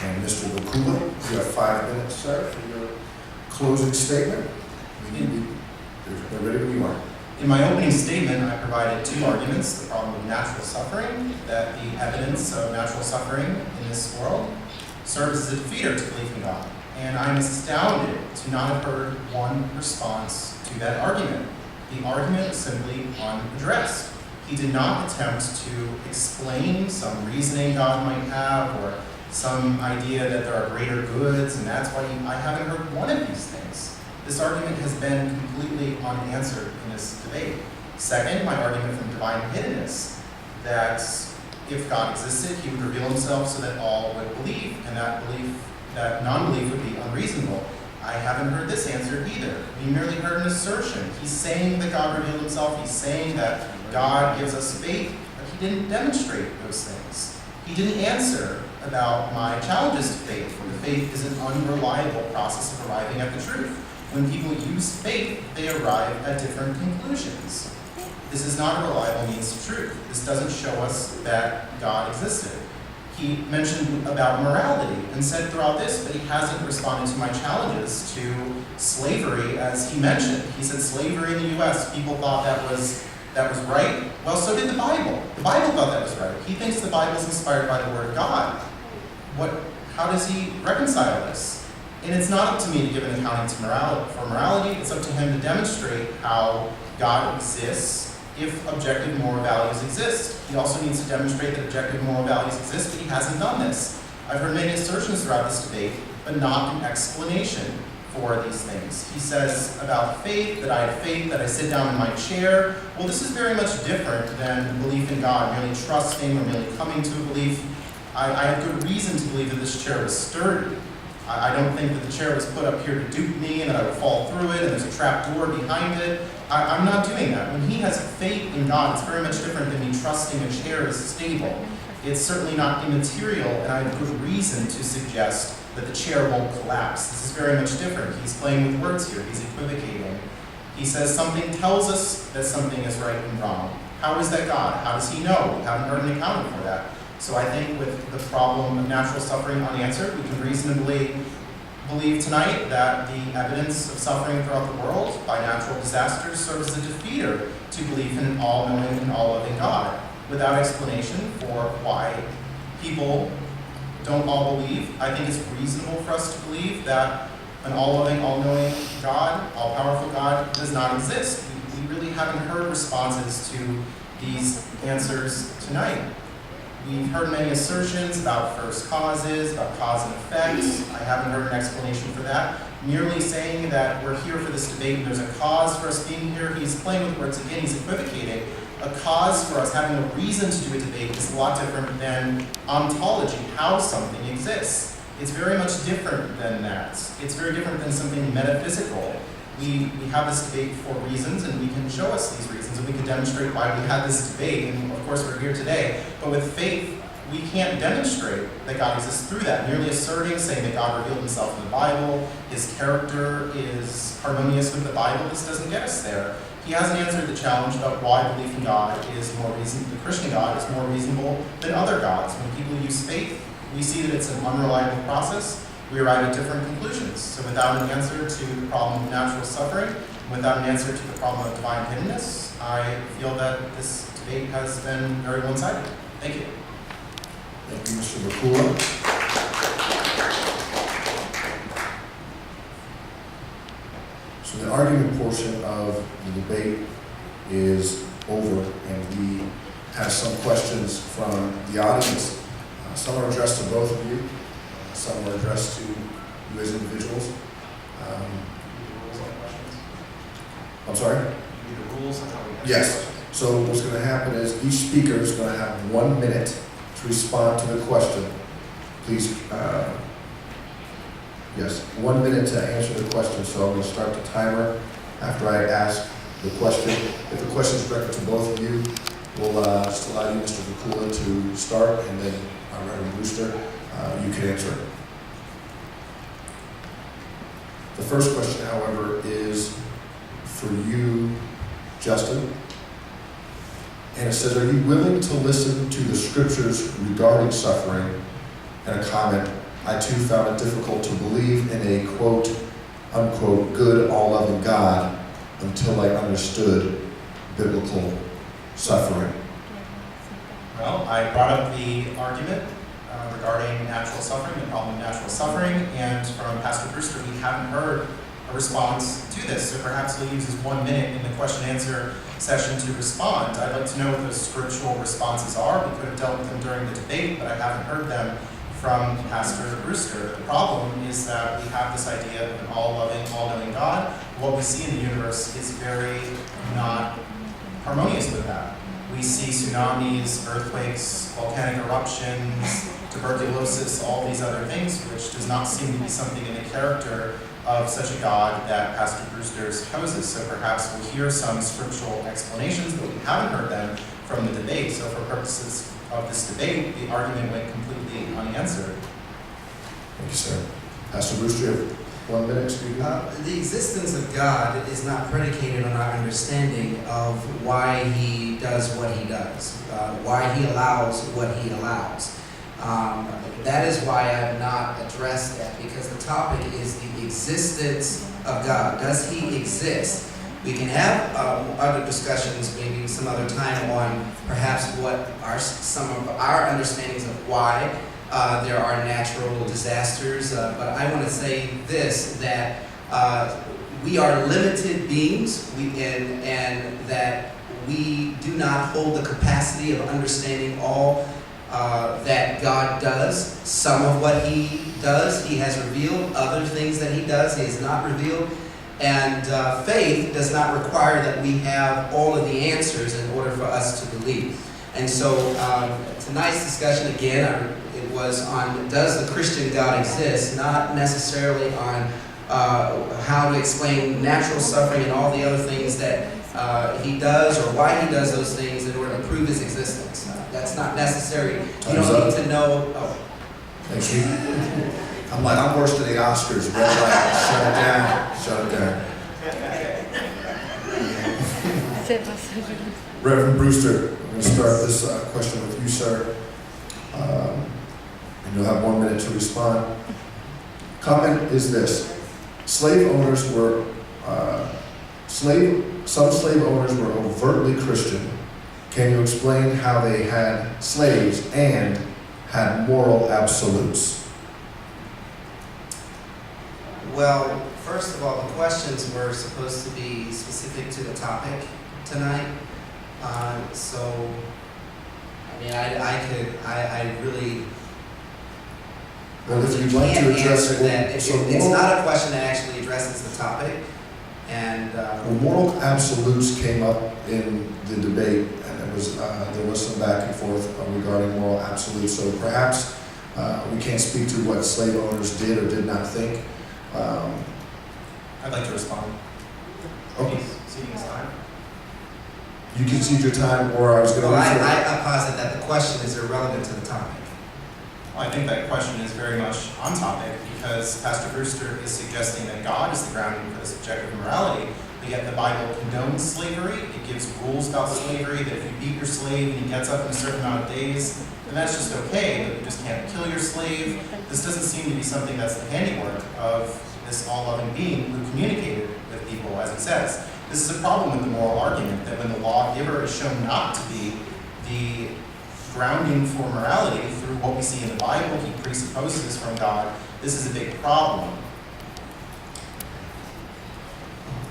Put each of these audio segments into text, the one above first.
And Mr. Vaculla, you have 5 minutes, sir, for your closing statement. They're ready when you are. In my opening statement, I provided 2 arguments: the problem of natural suffering, that the evidence of natural suffering in this world serves as a defeater to belief in God. And I'm astounded to not have heard one response to that argument. The argument was simply unaddressed. He did not attempt to explain some reasoning God might have, or some idea that there are greater goods, and that's why I haven't heard one of these things. This argument has been completely unanswered in this debate. Second, my argument from divine hiddenness, that if God existed, he would reveal himself so that all would believe, and that non-belief would be unreasonable. I haven't heard this answered either. We merely heard an assertion. He's saying that God revealed himself. He's saying that God gives us faith, but he didn't demonstrate those things. He didn't answer about my challenges to faith, for the faith is an unreliable process of arriving at the truth. When people use faith, they arrive at different conclusions. This is not a reliable means to truth. This doesn't show us that God existed. He mentioned about morality and said throughout this, but he hasn't responded to my challenges to slavery, as he mentioned. He said slavery in the U.S., people thought that was right. Well, so did the Bible. The Bible thought that was right. He thinks the Bible is inspired by the Word of God. How does he reconcile this? And it's not up to me to give an accounting for morality. It's up to him to demonstrate how God exists if objective moral values exist. He also needs to demonstrate that objective moral values exist, but he hasn't done this. I've heard many assertions throughout this debate, but not an explanation for these things. He says about faith, that I have faith, that I sit down in my chair. Well, this is very much different than belief in God, merely trusting or merely coming to a belief. I have good reason to believe that this chair was sturdy. I don't think that the chair was put up here to dupe me and that I would fall through it and there's a trap door behind it. I'm not doing that. When he has faith in God, it's very much different than me trusting a chair is stable. It's certainly not immaterial, and I have good reason to suggest that the chair won't collapse. This is very much different. He's playing with words here. He's equivocating. He says something tells us that something is right and wrong. How is that God? How does he know? We haven't heard an accounting for that. So I think with the problem of natural suffering unanswered, we can reasonably believe tonight that the evidence of suffering throughout the world by natural disasters serves as a defeater to belief in an all-knowing and all-loving God, without explanation for why people don't all believe. I think it's reasonable for us to believe that an all-loving, all-knowing God, all-powerful God, does not exist. We really haven't heard responses to these answers tonight. We've heard many assertions about first causes, about cause and effects. I haven't heard an explanation for that. Merely saying that we're here for this debate and there's a cause for us being here, he's playing with words again, he's equivocating. A cause for us having a reason to do a debate is a lot different than ontology, how something exists. It's very much different than that. It's very different than something metaphysical. We have this debate for reasons, and we can show us these reasons, and we can demonstrate why we had this debate, and of course we're here today. But with faith, we can't demonstrate that God exists through that. Merely asserting, saying that God revealed himself in the Bible, his character is harmonious with the Bible, this doesn't get us there. He hasn't answered the challenge about why belief in God is more reasonable, the Christian God is more reasonable than other gods. When people use faith, we see that it's an unreliable process. We arrive at different conclusions. So without an answer to the problem of natural suffering, without an answer to the problem of divine hiddenness, I feel that this debate has been very one-sided. Thank you. Thank you, Mr. Vaculla. So the argument portion of the debate is over, and we have some questions from the audience. Some are addressed to both of you. Some are addressed to you as individuals. I'm sorry? The rules on how we answer Yes. questions. So what's going to happen is each speaker is going to have 1 minute to respond to the question. Please, yes, 1 minute to answer the question. So I'm going to start the timer after I ask the question. If the question is directed to both of you, we'll just allow you, Mr. Vaculla, to start, and then Rev Brewster, you can answer it. The first question, however, is for you, Justin. And it says, are you willing to listen to the scriptures regarding suffering? And a comment I too found it difficult to believe in a quote, unquote, good, all-loving God until I understood biblical suffering. Well, I brought up the argument regarding natural suffering, the problem of natural suffering, and from Pastor Brewster, we haven't heard a response to this, so perhaps he'll use his 1 minute in the question and answer session to respond. I'd like to know what those scriptural responses are. We could have dealt with them during the debate, but I haven't heard them from Pastor Brewster. The problem is that we have this idea of an all-loving, all-knowing God. What we see in the universe is very not harmonious with that. We see tsunamis, earthquakes, volcanic eruptions, tuberculosis, all these other things, which does not seem to be something in the character of such a God that Pastor Brewster supposes. So perhaps we'll hear some scriptural explanations, but we haven't heard them from the debate. So for purposes of this debate, the argument went completely unanswered. Thank you, sir. Pastor Brewster, you have 1 minute, excuse me. The existence of God is not predicated on our understanding of why he does what he does, why he allows what he allows. That is why I have not addressed that, because the topic is the existence of God. Does he exist? We can have other discussions maybe some other time on perhaps what are some of our understandings of why there are natural disasters, but I want to say this, that we are limited beings, and that we do not hold the capacity of understanding all that God does. Some of what he does, he has revealed. Other things that he does, he has not revealed. And faith does not require that we have all of the answers in order for us to believe. And so tonight's discussion, again, it was on does the Christian God exist, not necessarily on how to explain natural suffering and all the other things that he does, or why he does those things in order to prove his existence. That's not necessary. You don't need to know. Oh. Thank you. I'm worse than the Oscars. Red light, shut it down. Shut it down. Reverend Brewster, I'm going to start this question with you, sir. And you'll have 1 minute to respond. Comment is this: slave owners were some slave owners were overtly Christian. Can you explain how they had slaves and had moral absolutes? Well, first of all, the questions were supposed to be specific to the topic tonight. So, I mean, I really Well, if you'd like to can't address answer that. It's moral, not a question that actually addresses the topic. And well, moral absolutes came up in the debate, and it was there was some back and forth regarding moral absolutes. So perhaps we can't speak to what slave owners did or did not think. I'd like to respond. Okay. Please, ceding his time. You can cede your time, or I was going to. well, I posit that the question is irrelevant to the topic. Well, I think that question is very much on topic, because Pastor Brewster is suggesting that God is the grounding for the subjective morality, but yet the Bible condones slavery. It gives rules about slavery, that if you beat your slave and he gets up in a certain amount of days, then that's just okay, but you just can't kill your slave. This doesn't seem to be something that's the handiwork of this all-loving being who communicated with people, as he says. This is a problem with the moral argument, that when the lawgiver is shown not to be the grounding for morality through what we see in the Bible, he presupposes from God, this is a big problem.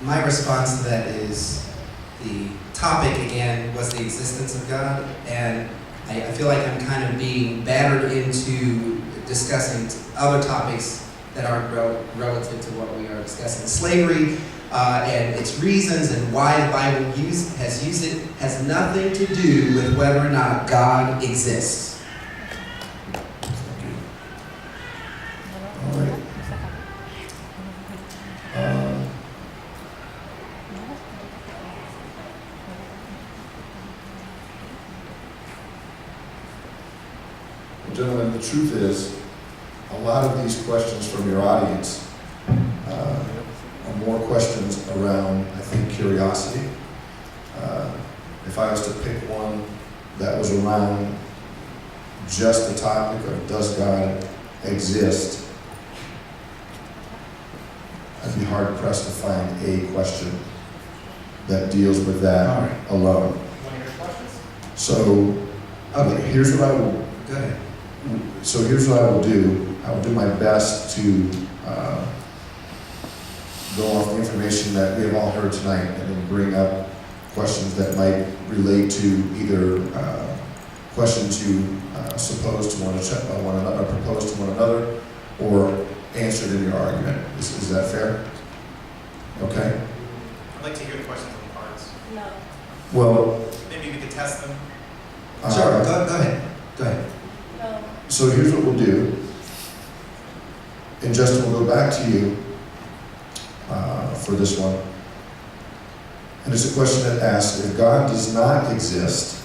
My response to that is the topic, again, was the existence of God, and I feel like I'm kind of being battered into discussing other topics that aren't relative to what we are discussing. Slavery and its reasons and why the Bible has used it has nothing to do with whether or not God exists. All right. Well, gentlemen, the truth is, a lot of these questions from your audience are more questions around, I think, curiosity. If I was to pick one that was around just the topic of does God exist, I'd be hard pressed to find a question that deals with that All right. alone. Want to hear questions? So Okay, here's what I will. go ahead. So here's what I will do. I will do my best to go off the information that we have all heard tonight, and then bring up questions that might relate to either questions you suppose to one another, or propose to one another, or answered in your argument. Is that fair? Okay. I'd like to hear the questions on the cards. No. Well, Maybe we could test them. Sure, go ahead. Go ahead. No. so here's what we'll do. And Justin, we'll go back to you for this one. And it's a question that asks, if God does not exist,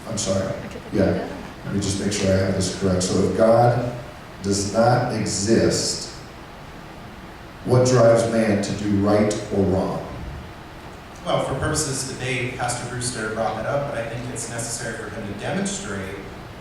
I'm sorry, yeah, let me just make sure I have this correct. So if God does not exist, what drives man to do right or wrong? Well, for purposes of debate, Pastor Brewster brought that up, but I think it's necessary for him to demonstrate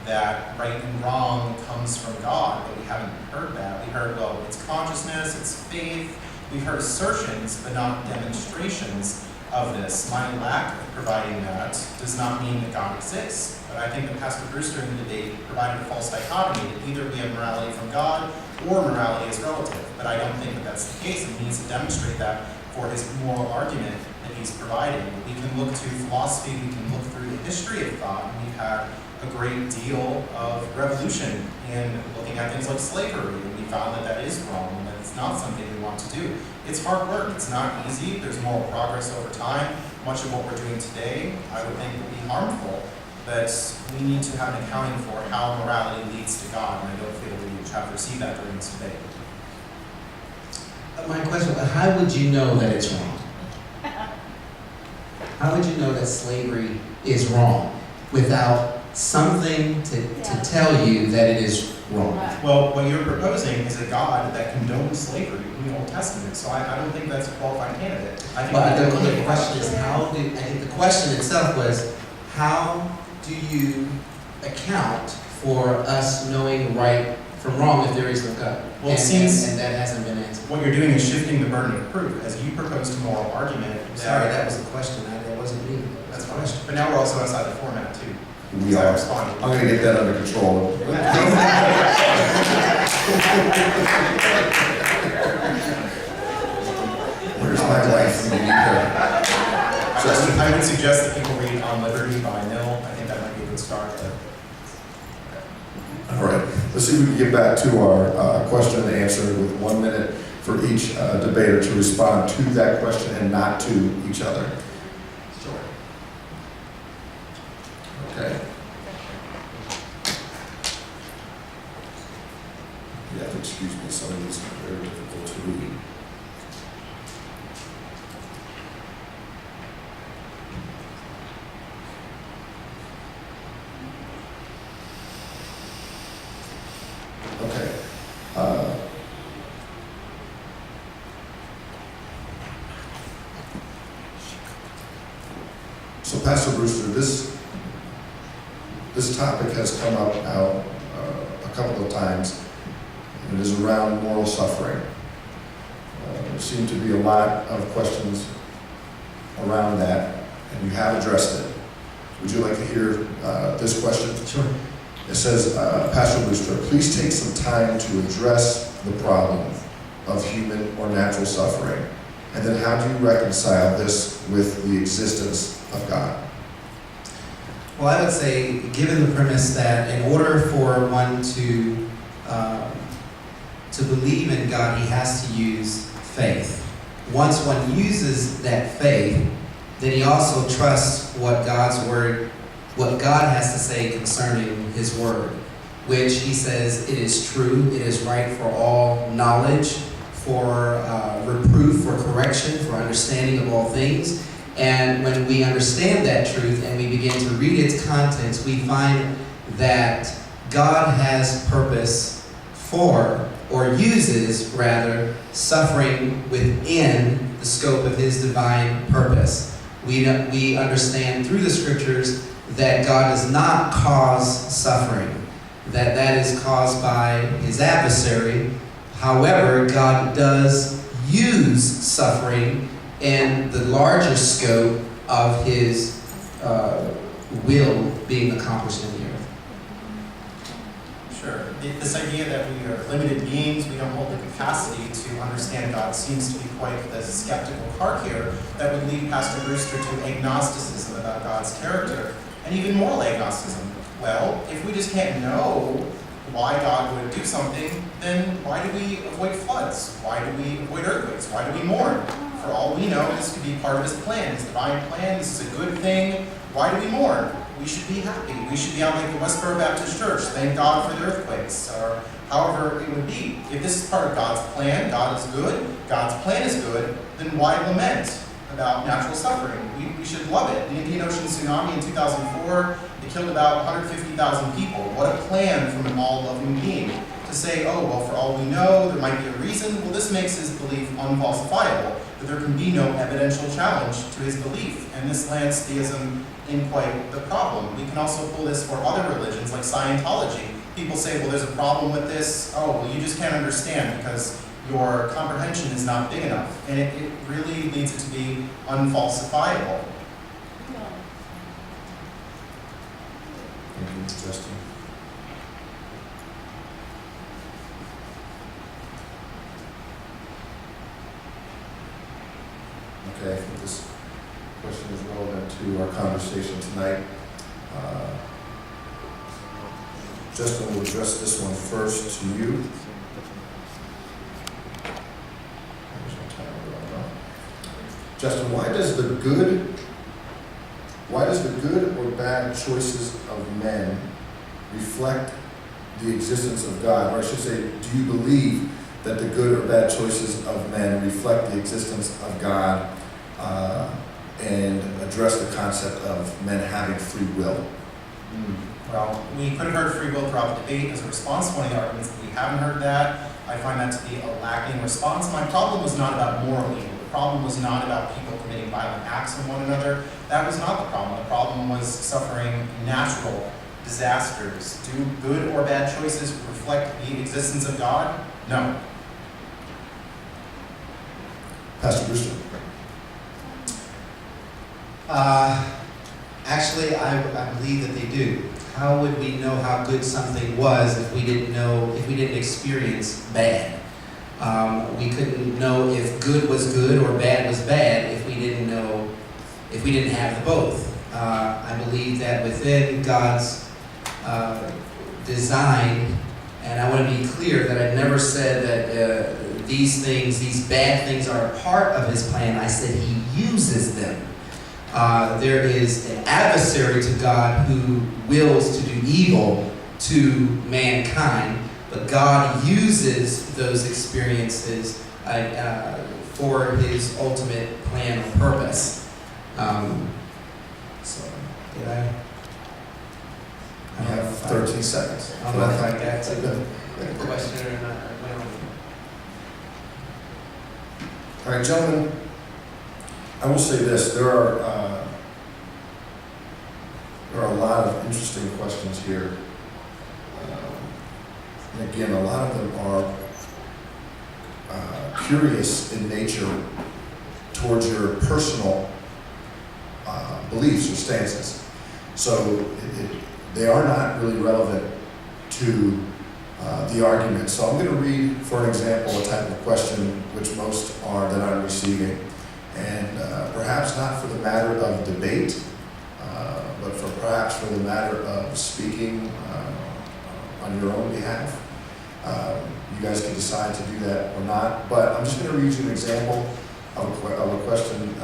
that right and wrong comes from God, but we haven't heard that. We heard, well, it's consciousness, it's faith. We've heard assertions, but not demonstrations of this. My lack of providing that does not mean that God exists. But I think that Pastor Brewster in the debate provided a false dichotomy that either we have morality from God or morality is relative. But I don't think that that's the case, and he needs to demonstrate that for his moral argument that he's providing. We can look to philosophy, we can look through the history of thought, and we've had a great deal of revolution in looking at things like slavery, and we found that that is wrong, and that it's not something we want to do. It's hard work, it's not easy, there's moral progress over time. Much of what we're doing today, I would think, will be harmful, but we need to have an accounting for how morality leads to God, and I don't feel we have received that during this debate. My question, how would you know that it's wrong? How would you know that slavery is wrong without something to tell you that it is wrong? Well, what you're proposing is a God that condones slavery in the Old Testament, so I don't think that's a qualified candidate. I think But the question is, I think the question itself was, how do you account for us knowing right from wrong if there is no God? Well, it seems- and that hasn't been answered. what you're doing is shifting the burden of proof. As you proposed a moral argument, Sorry, that was the question. That wasn't me. That's fine. But now we're also outside the format too. We So I are. responded. I'm going to get that under control. Where's my wife? We need her. Justin, I would suggest that people read On Liberty by Mill. I think that might be a good start. all right. Let's see if we can get back to our question and answer with 1 minute for each debater to respond to that question and not to each other. Sure. Okay. You have to excuse me, some of these are very difficult to read. Okay. So Pastor Brewster, this topic has come up now a couple of times, and it is around moral suffering. There seem to be a lot of questions around that, and you have addressed it. Would you like to hear this question? Sure. It says, Pastor Brewster, please take some time to address the problem of human or natural suffering, and then how do you reconcile this with the existence of God? Well, I would say, given the premise that in order for one to believe in God, he has to use faith. Once one uses that faith, then he also trusts what God's word, what God has to say concerning his word, which he says it is true, it is right for all knowledge, for reproof, for correction, for understanding of all things. And when we understand that truth and we begin to read its contents, we find that God has purpose for, or uses rather, suffering within the scope of his divine purpose. We understand through the scriptures that God does not cause suffering. that is caused by his adversary. However, God does use suffering in the larger scope of his will being accomplished in the earth. Sure. This idea that we are limited beings, we don't hold the capacity to understand God, seems to be quite the skeptical part here that would lead Pastor Brewster to agnosticism about God's character, and even moral agnosticism. Well, if we just can't know why God would do something, then why do we avoid floods? Why do we avoid earthquakes? Why do we mourn? For all we know, this could be part of his plan, his divine plan. This is a good thing. Why do we mourn? We should be happy. We should be out like the Westboro Baptist Church. Thank God for the earthquakes, or however it would be. If this is part of God's plan, God is good, God's plan is good, then why lament about natural suffering? We should love it. The Indian Ocean tsunami in 2004, it killed about 150,000 people. What a plan from an all-loving being. To say, oh, well, for all we know, there might be a reason. Well, this makes his belief unfalsifiable, that there can be no evidential challenge to his belief. And this lands theism in quite the problem. We can also pull this for other religions, like Scientology. People say, well, there's a problem with this. Oh, well, you just can't understand because your comprehension is not big enough. And it really leads it to be unfalsifiable. Thank you, Justin. Okay, I think this question is relevant to our conversation tonight. Justin will address this one first to you. Justin, why does the good or bad choices of men reflect the existence of God? Or I should say, do you believe that the good or bad choices of men reflect the existence of God, and address the concept of men having free will? Well, we could have heard free will throughout the debate as a response to one of the arguments, but we haven't heard that. I find that to be a lacking response. My problem was not about moral evil. The problem was not about people committing violent acts on one another. That was not the problem. The problem was suffering natural disasters. Do good or bad choices reflect the existence of God? No. Pastor Brewster. Actually, I believe that they do. How would we know how good something was if we didn't experience bad? We couldn't know if good was good or bad was bad if we didn't have the both. I believe that within God's design, and I want to be clear that I never said that these bad things are a part of his plan. I said he uses them. There is an adversary to God who wills to do evil to mankind, but God uses those experiences for his ultimate plan or purpose. So, did I? You have 13 seconds. I don't know if I got to the question or not. All right, gentlemen, I will say this. There are a lot of interesting questions here. And again, a lot of them are curious in nature towards your personal beliefs or stances. So they are not really relevant to the argument. So I'm going to read, for an example, a type of question which most are that I'm receiving. And perhaps not for the matter of debate, but perhaps for the matter of speaking on your own behalf. You guys can decide to do that or not, but I'm just going to read you an example of a question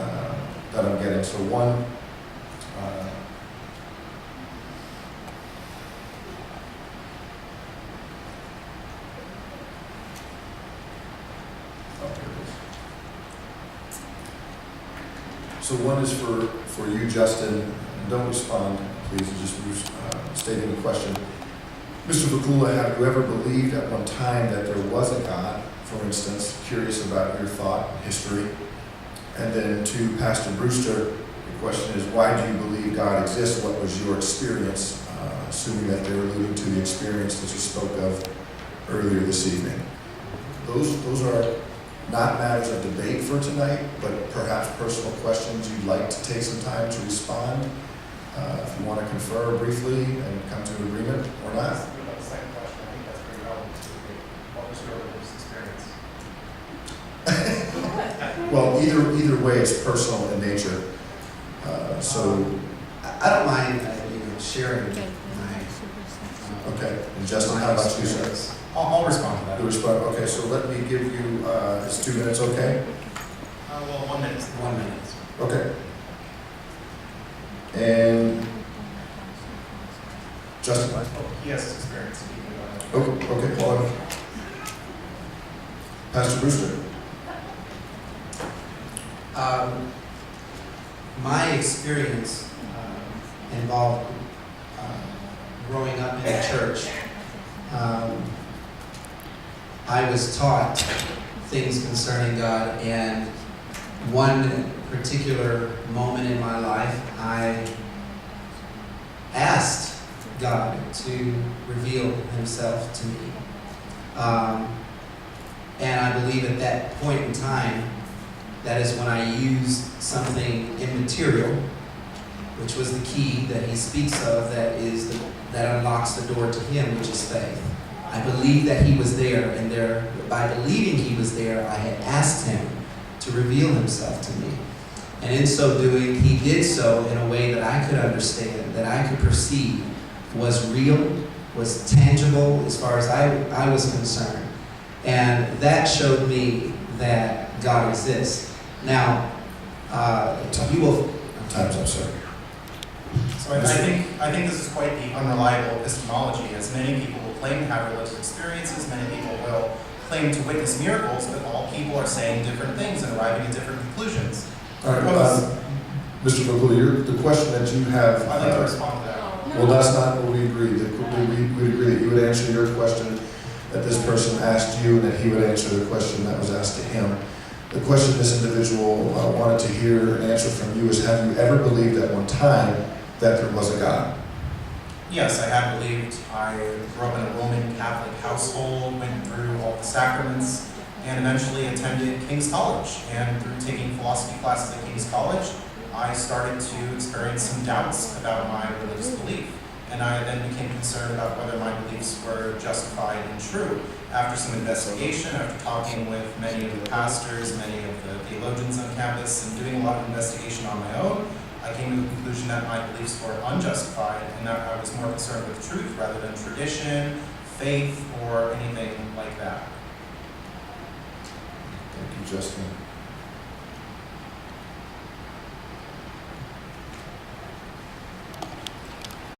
that I'm getting. So one, so one is for you, Justin. Don't respond, please. Just stating the question. Mr. Vaculla, have you ever believed at one time that there was a God, for instance? Curious about your thought and history. And then to Pastor Brewster, the question is, why do you believe God exists? What was your experience? Assuming that they're alluding to the experience earlier this evening. Those are not matters of debate for tonight, but perhaps personal questions you'd like to take some time to respond. If you want to confer briefly and come to an agreement or not. About the second question, I think that's pretty relevant to what was your religious experience? Well, either way, it's personal in nature. So, I don't mind, sharing okay. And Justin, how about you, sir? I'll respond to that. You respond. Okay, so let me give you, it's 2 minutes, okay? Well, 1 minute. 1 minute. Okay. And Justin? Oh, he has experience. He can go ahead. Oh, okay, hold on. Pastor Brewster? My experience involved growing up in a church. I was taught things concerning God, and one particular moment in my life, I asked God to reveal himself to me. And I believe at that point in time, that is when I used something immaterial, which was the key that he speaks of, that unlocks the door to him, which is faith. I believed that he was there, and by believing he was there, I had asked him to reveal himself to me. And in so doing, he did so in a way that I could understand, that I could perceive was real, was tangible as far as I was concerned. And that showed me that God exists. Now, you will... Time's up, sir. So I think this is quite the unreliable epistemology, as many people will claim to have religious experiences, many people will claim to witness miracles, but all people are saying different things and arriving at different conclusions. All right, Mr. Vaculla, the question that you have... I'd like to respond to that. Well, that's not what we agreed. We agreed that you would answer your question that this person asked you, and that he would answer the question that was asked to him. The question this individual wanted to hear an answer from you is, have you ever believed at one time that there was a God? Yes, I have believed. I grew up in a Roman Catholic household, went through all the sacraments, and eventually attended King's College. And through taking philosophy classes at King's College, I started to experience some doubts about my religious belief. And I then became concerned about whether my beliefs were justified and true. After some investigation, after talking with many of the pastors, many of the theologians on campus, and doing a lot of investigation on my own, I came to the conclusion that my beliefs were unjustified, and that I was more concerned with truth rather than tradition, faith, or anything like that. Thank you, Justin.